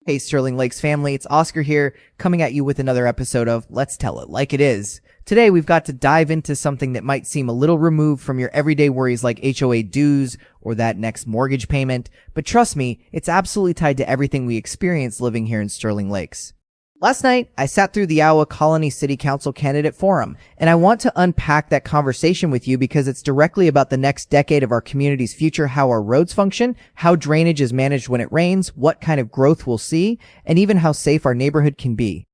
Hey, Sterling Lakes family, it's Oscar here, coming at you with another episode of Let's Tell It Like It Is. Today, we've got to dive into something that might seem a little removed from your everyday worries like HOA dues or that next mortgage payment, but trust me, it's absolutely tied to everything we experience living here in Sterling Lakes. Last night, I sat through the Iowa Colony City Council Candidate Forum, and I want to unpack that conversation with you because it's directly about the next decade of our community's future, how our roads function, how drainage is managed when it rains, what kind of growth we'll see, and even how safe our neighborhood can be.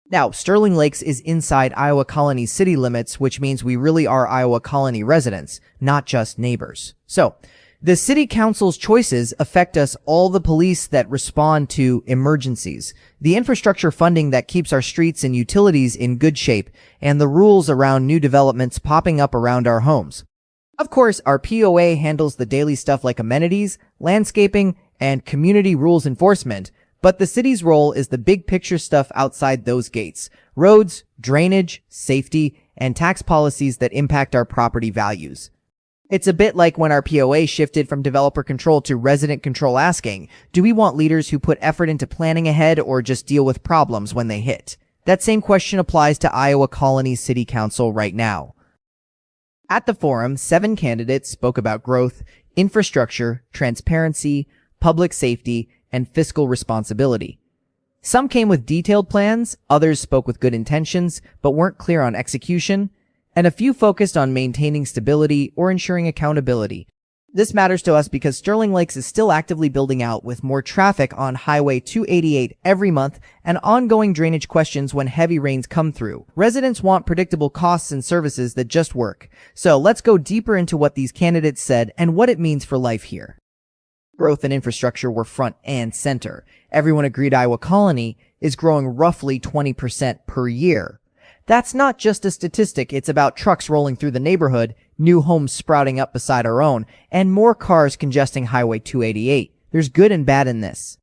Now, Sterling Lakes is inside Iowa Colony city limits, which means we really are Iowa Colony residents, not just neighbors. So, the city council's choices affect us, all the police that respond to emergencies, the infrastructure funding that keeps our streets and utilities in good shape, and the rules around new developments popping up around our homes. Of course, our POA handles the daily stuff like amenities, landscaping, and community rules enforcement, but the city's role is the big picture stuff outside those gates: roads, drainage, safety, and tax policies that impact our property values. It's a bit like when our POA shifted from developer control to resident control, asking, do we want leaders who put effort into planning ahead or just deal with problems when they hit? That same question applies to Iowa Colony City Council right now. At the forum, 7 candidates spoke about growth, infrastructure, transparency, public safety, and fiscal responsibility. Some came with detailed plans, others spoke with good intentions, but weren't clear on execution, and a few focused on maintaining stability or ensuring accountability. This matters to us because Sterling Lakes is still actively building out, with more traffic on Highway 288 every month and ongoing drainage questions when heavy rains come through. Residents want predictable costs and services that just work. So let's go deeper into what these candidates said and what it means for life here. Growth and infrastructure were front and center. Everyone agreed Iowa Colony is growing roughly 20% per year. That's not just a statistic, it's about trucks rolling through the neighborhood, new homes sprouting up beside our own, and more cars congesting Highway 288. There's good and bad in this.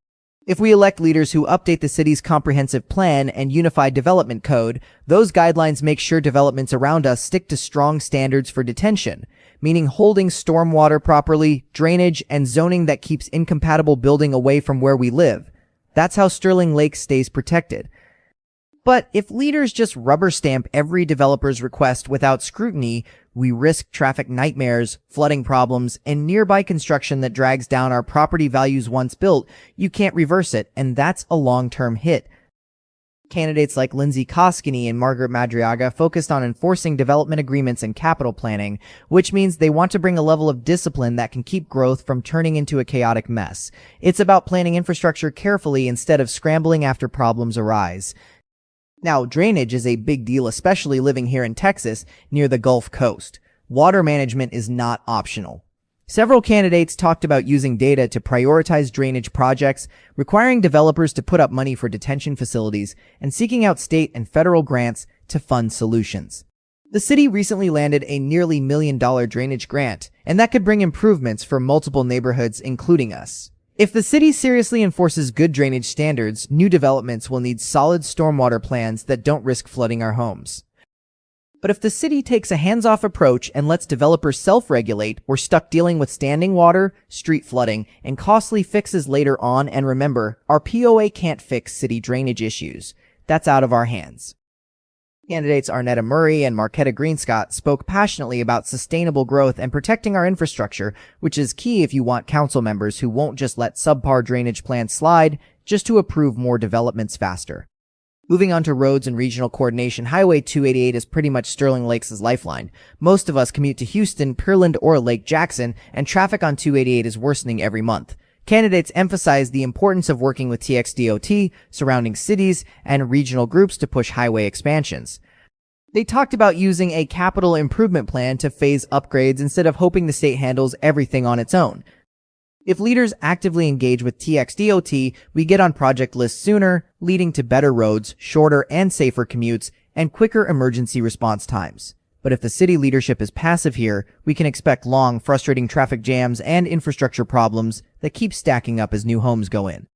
If we elect leaders who update the city's comprehensive plan and unified development code, those guidelines make sure developments around us stick to strong standards for detention, meaning holding stormwater properly, drainage, and zoning that keeps incompatible building away from where we live. That's how Sterling Lakes stays protected. But if leaders just rubber stamp every developer's request without scrutiny, we risk traffic nightmares, flooding problems, and nearby construction that drags down our property values once built. You can't reverse it, and that's a long-term hit. Candidates like Lindsay Koskinen and Margaret Madriaga focused on enforcing development agreements and capital planning, which means they want to bring a level of discipline that can keep growth from turning into a chaotic mess. It's about planning infrastructure carefully instead of scrambling after problems arise. Now, drainage is a big deal, especially living here in Texas near the Gulf Coast. Water management is not optional. Several candidates talked about using data to prioritize drainage projects, requiring developers to put up money for detention facilities, and seeking out state and federal grants to fund solutions. The city recently landed a nearly $1 million drainage grant, and that could bring improvements for multiple neighborhoods, including us. If the city seriously enforces good drainage standards, new developments will need solid stormwater plans that don't risk flooding our homes. But if the city takes a hands-off approach and lets developers self-regulate, we're stuck dealing with standing water, street flooding, and costly fixes later on. And remember, our POA can't fix city drainage issues. That's out of our hands. Candidates Arnetta Murray and Marquetta Greenscott spoke passionately about sustainable growth and protecting our infrastructure, which is key if you want council members who won't just let subpar drainage plans slide just to approve more developments faster. Moving on to roads and regional coordination, Highway 288 is pretty much Sterling Lakes' lifeline. Most of us commute to Houston, Pearland, or Lake Jackson, and traffic on 288 is worsening every month. Candidates emphasize the importance of working with TxDOT, surrounding cities, and regional groups to push highway expansions. They talked about using a capital improvement plan to phase upgrades instead of hoping the state handles everything on its own. If leaders actively engage with TxDOT, we get on project lists sooner, leading to better roads, shorter and safer commutes, and quicker emergency response times. But if the city leadership is passive here, we can expect long, frustrating traffic jams and infrastructure problems that keep stacking up as new homes go in.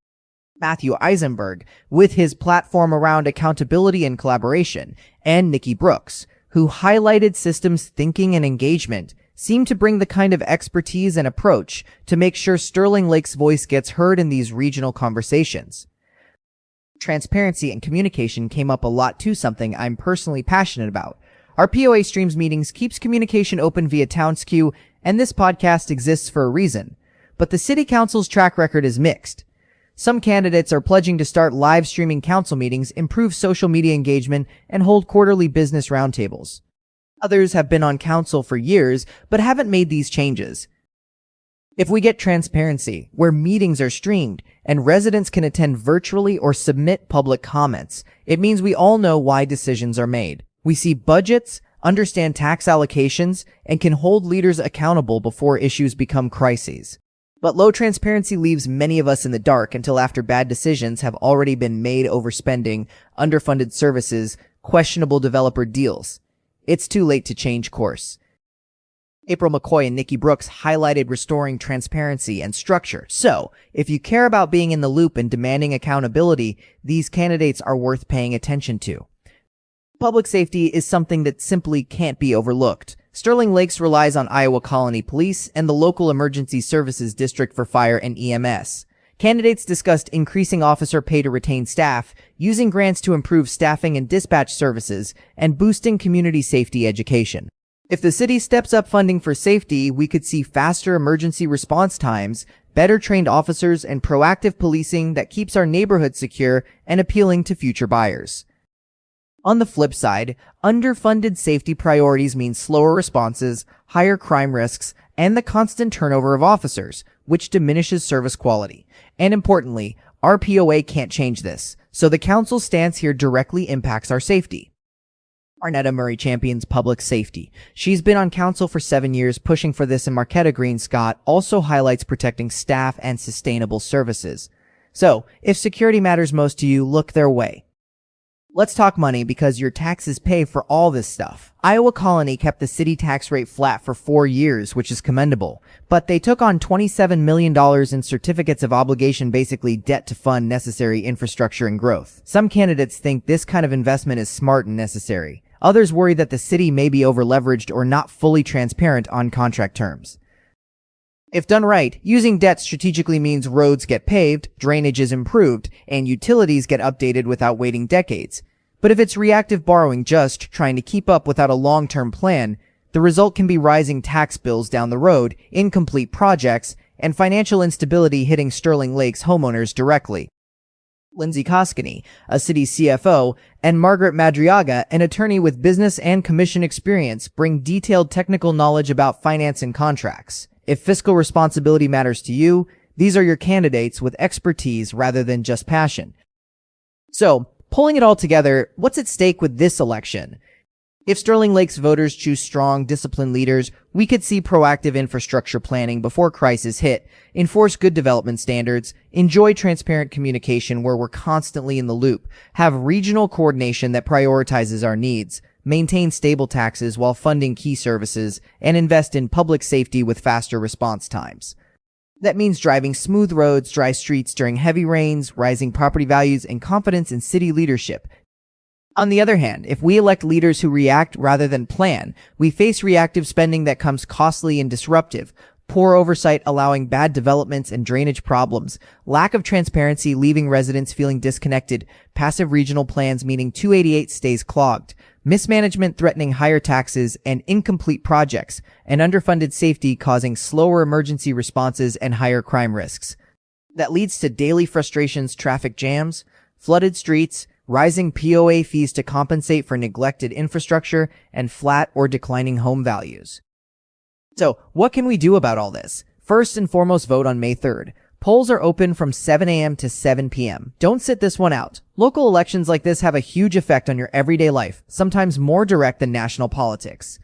Matthew Eisenberg, with his platform around accountability and collaboration, and Nikki Brooks, who highlighted systems thinking and engagement, seem to bring the kind of expertise and approach to make sure Sterling Lake's voice gets heard in these regional conversations. Transparency and communication came up a lot too, something I'm personally passionate about. Our POA Streams meetings keeps communication open via TownSqueue, and this podcast exists for a reason. But the City Council's track record is mixed. Some candidates are pledging to start live streaming council meetings, improve social media engagement, and hold quarterly business roundtables. Others have been on council for years, but haven't made these changes. If we get transparency, where meetings are streamed, and residents can attend virtually or submit public comments, it means we all know why decisions are made. We see budgets, understand tax allocations, and can hold leaders accountable before issues become crises. But low transparency leaves many of us in the dark until after bad decisions have already been made over spending, underfunded services, questionable developer deals. It's too late to change course. April McCoy and Nikki Brooks highlighted restoring transparency and structure. So, if you care about being in the loop and demanding accountability, these candidates are worth paying attention to. Public safety is something that simply can't be overlooked. Sterling Lakes relies on Iowa Colony Police and the local Emergency Services District for Fire and EMS. Candidates discussed increasing officer pay to retain staff, using grants to improve staffing and dispatch services, and boosting community safety education. If the city steps up funding for safety, we could see faster emergency response times, better trained officers, and proactive policing that keeps our neighborhoods secure and appealing to future buyers. On the flip side, underfunded safety priorities mean slower responses, higher crime risks, and the constant turnover of officers, which diminishes service quality. And importantly, our POA can't change this, so the council's stance here directly impacts our safety. Arnetta Murray champions public safety. She's been on council for 7 years pushing for this, and Marquetta Green Scott also highlights protecting staff and sustainable services. So, if security matters most to you, look their way. Let's talk money, because your taxes pay for all this stuff. Iowa Colony kept the city tax rate flat for 4 years, which is commendable, but they took on $27 million in certificates of obligation, basically debt to fund necessary infrastructure and growth. Some candidates think this kind of investment is smart and necessary. Others worry that the city may be over-leveraged or not fully transparent on contract terms. If done right, using debt strategically means roads get paved, drainage is improved, and utilities get updated without waiting decades. But if it's reactive borrowing, just trying to keep up without a long-term plan, the result can be rising tax bills down the road, incomplete projects, and financial instability hitting Sterling Lakes homeowners directly. Lindsay Koskinen, a city CFO, and Margaret Madriaga, an attorney with business and commission experience, bring detailed technical knowledge about finance and contracts. If fiscal responsibility matters to you, these are your candidates with expertise rather than just passion. So, pulling it all together, what's at stake with this election? If Sterling Lakes voters choose strong, disciplined leaders, we could see proactive infrastructure planning before crises hit, enforce good development standards, enjoy transparent communication where we're constantly in the loop, have regional coordination that prioritizes our needs, maintain stable taxes while funding key services, and invest in public safety with faster response times. That means driving smooth roads, dry streets during heavy rains, rising property values, and confidence in city leadership. On the other hand, if we elect leaders who react rather than plan, we face reactive spending that comes costly and disruptive, poor oversight allowing bad developments and drainage problems, lack of transparency leaving residents feeling disconnected, passive regional plans meaning 288 stays clogged, mismanagement threatening higher taxes and incomplete projects, and underfunded safety causing slower emergency responses and higher crime risks. That leads to daily frustrations, traffic jams, flooded streets, rising POA fees to compensate for neglected infrastructure, and flat or declining home values. So, what can we do about all this? First and foremost, vote on May 3rd. Polls are open from 7 a.m. to 7 p.m. Don't sit this one out. Local elections like this have a huge effect on your everyday life, sometimes more direct than national politics.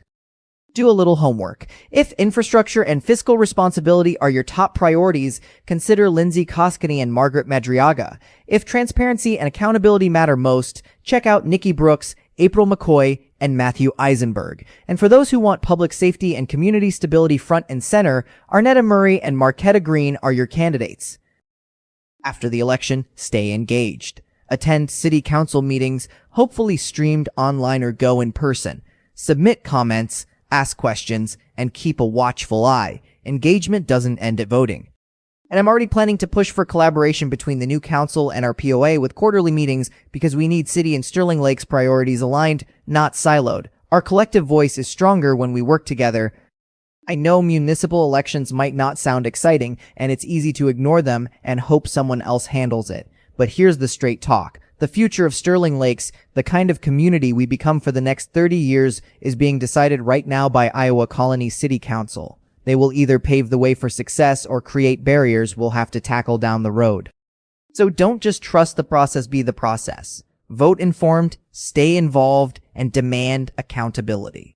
Do a little homework. If infrastructure and fiscal responsibility are your top priorities, consider Lindsay Koskinen and Margaret Madriaga. If transparency and accountability matter most, check out Nikki Brooks, April McCoy, and Matthew Eisenberg. And for those who want public safety and community stability front and center, Arnetta Murray and Marquetta Green are your candidates. After the election, stay engaged. Attend city council meetings, hopefully streamed online or go in person. Submit comments, ask questions, and keep a watchful eye. Engagement doesn't end at voting. And I'm already planning to push for collaboration between the new council and our POA with quarterly meetings because we need City and Sterling Lake's priorities aligned, not siloed. Our collective voice is stronger when we work together. I know municipal elections might not sound exciting, and it's easy to ignore them and hope someone else handles it. But here's the straight talk. The future of Sterling Lakes, the kind of community we become for the next 30 years, is being decided right now by Iowa Colony City Council. They will either pave the way for success or create barriers we'll have to tackle down the road. So don't just trust the process be the process. Vote informed, stay involved, and demand accountability.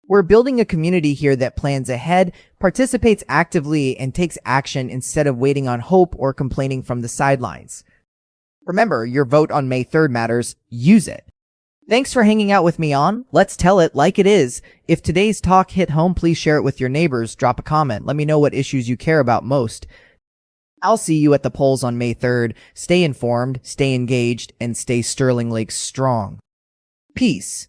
We're building a community here that plans ahead, participates actively, and takes action instead of waiting on hope or complaining from the sidelines. Remember, your vote on May 3rd matters. Use it. Thanks for hanging out with me on Let's Tell It Like It Is. If today's talk hit home, please share it with your neighbors. Drop a comment. Let me know what issues you care about most. I'll see you at the polls on May 3rd. Stay informed, stay engaged, and stay Sterling Lakes strong. Peace.